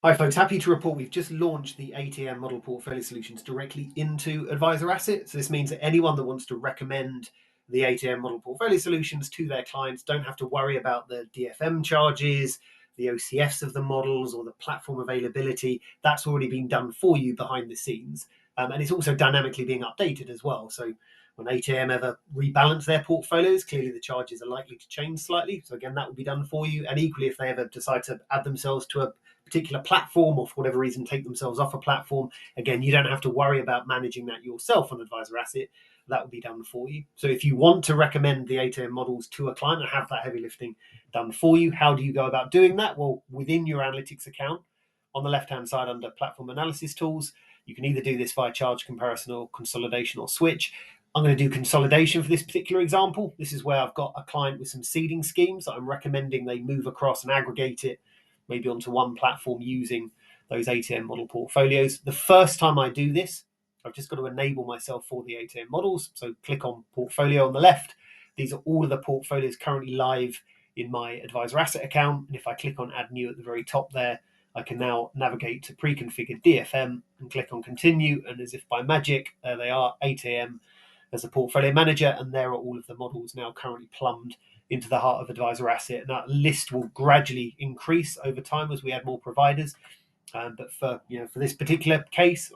Hi folks, happy to report we've just launched the ATM model portfolio solutions directly into AdviserAsset. So this means that anyone that wants to recommend the ATM model portfolio solutions to their clients don't have to worry about the DFM charges, the OCFs of the models, or the platform availability. That's already been done for you behind the scenes. And it's also dynamically being updated as well. So when ATM ever rebalance their portfolios, clearly the charges are likely to change slightly. So again, that will be done for you. And equally, if they ever decide to add themselves to a particular platform or for whatever reason take themselves off a platform, again, you don't have to worry about managing that yourself on AdviserAsset. That will be done for you. So if you want to recommend the ATM models to a client and have that heavy lifting done for you, how do you go about doing that? Well, within your analytics account, on the left-hand side under platform analysis tools, you can either do this via charge comparison or consolidation or switch. I'm going to do consolidation for this particular example. This is where I've got a client with some seeding schemes that I'm recommending they move across and aggregate it maybe onto one platform using those ATM model portfolios. The first time I do this, I've just got to enable myself for the ATM models. So click on portfolio on the left. These are all of the portfolios currently live in my AdviserAsset account. And if I click on add new at the very top there, I can now navigate to pre-configured DFM and click on continue. And as if by magic, there they are, ATM as a portfolio manager. And there are all of the models now currently plumbed into the heart of AdviserAsset. And that list will gradually increase over time as we add more providers. But for this particular case,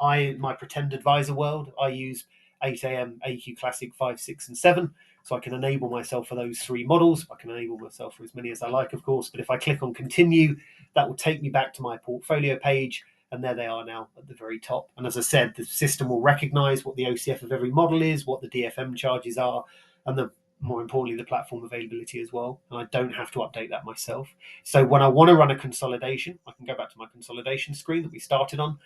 my pretend advisor world, I use 8am AQ Classic 5, 6, and 7. So I can enable myself for those three models. I can enable myself for as many as I like, of course. But if I click on continue, that will take me back to my portfolio page. And there they are now at the very top. And as I said, the system will recognize what the OCF of every model is, what the DFM charges are, and more importantly, the platform availability as well. And I don't have to update that myself. So when I want to run a consolidation, I can go back to my consolidation screen that we started on.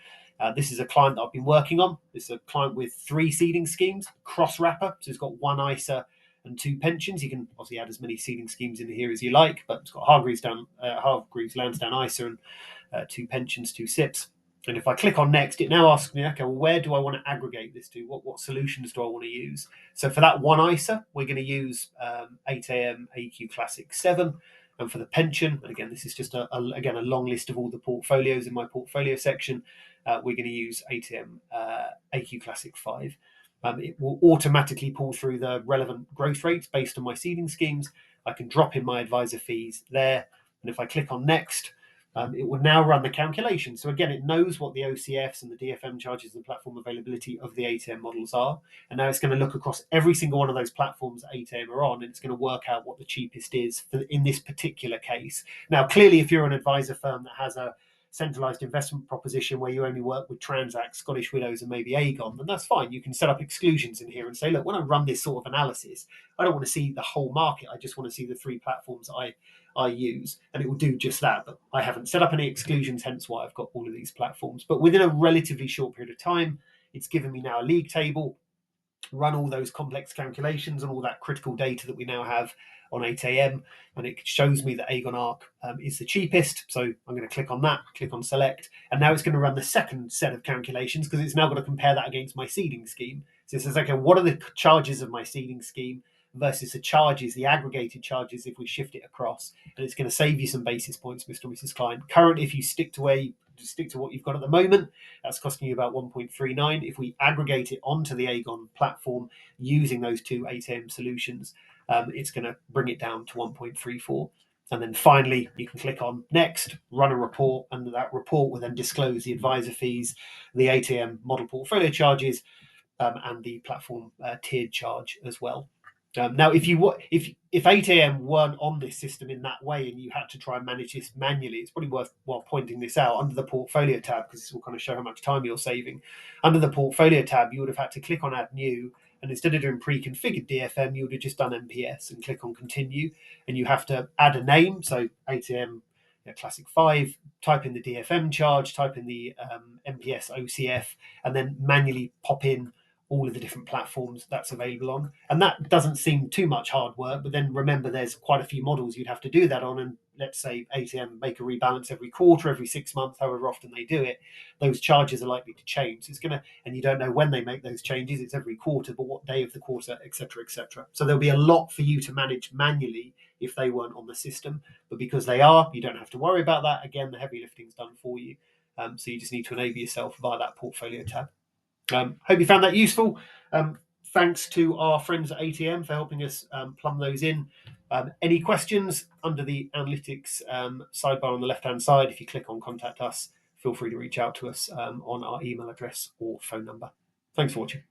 This is a client that I've been working on. This is a client with 3 seeding schemes, cross wrapper. So it's got 1 ISA and 2 pensions. You can obviously add as many seeding schemes in here as you like, but it's got Hargreaves Lansdowne ISA and 2 pensions, 2 SIPs. And if I click on next, it now asks me, okay, well, where do I want to aggregate this to? What solutions do I want to use? So for that 1 ISA, we're going to use 8am AQ Classic 7. And for the pension, and again, this is just a long list of all the portfolios in my portfolio section, we're going to use 8am AQ Classic 5. It will automatically pull through the relevant growth rates based on my seeding schemes. I can drop in my advisor fees there. And if I click on next, it will now run the calculation. So again, it knows what the OCFs and the DFM charges and platform availability of the ATM models are. And now it's going to look across every single one of those platforms that ATM are on, and it's going to work out what the cheapest is in this particular case. Now, clearly, if you're an advisor firm that has a centralized investment proposition where you only work with Transact, Scottish Widows, and maybe Aegon, then that's fine. You can set up exclusions in here and say, look, when I run this sort of analysis, I don't want to see the whole market. I just want to see the 3 platforms I use, and it will do just that. But I haven't set up any exclusions, hence why I've got all of these platforms. But within a relatively short period of time, it's given me now a league table, run all those complex calculations and all that critical data that we now have on 8am, and it shows me that Aegon Arc is the cheapest. So I'm going to click on that, click on select, and now it's going to run the second set of calculations because it's now got to compare that against my seeding scheme. So it says, okay, what are the charges of my seeding scheme versus the aggregated charges if we shift it across? And it's going to save you some basis points, Mr. and Mrs. Client. Currently, if you stick to what you've got at the moment, that's costing you about 1.39. If we aggregate it onto the Aegon platform using those 2 ATM solutions, it's going to bring it down to 1.34. And then finally, you can click on next, run a report, and that report will then disclose the advisor fees, the ATM model portfolio charges, and the platform tiered charge as well. Now, if 8am weren't on this system in that way and you had to try and manage this manually, it's probably worthwhile pointing this out under the portfolio tab, because this will kind of show how much time you're saving. Under the portfolio tab, you would have had to click on add new, and instead of doing pre-configured DFM, you would have just done MPS and click on continue, and you have to add a name, so 8am Classic 5, type in the DFM charge, type in the MPS OCF, and then manually pop in all of the different platforms that's available on. And that doesn't seem too much hard work, but then remember there's quite a few models you'd have to do that on. And let's say ATM make a rebalance every quarter, every 6 months, however often they do it, those charges are likely to change. So it's gonna, and you don't know when they make those changes, it's every quarter, but what day of the quarter, etc., etc. So there'll be a lot for you to manage manually if they weren't on the system. But because they are, you don't have to worry about that. Again, the heavy lifting's done for you. So you just need to enable yourself via that portfolio tab. Hope you found that useful. Thanks to our friends at ATM for helping us plumb those in. Any questions under the analytics sidebar on the left-hand side? If you click on contact us, feel free to reach out to us on our email address or phone number. Thanks for watching.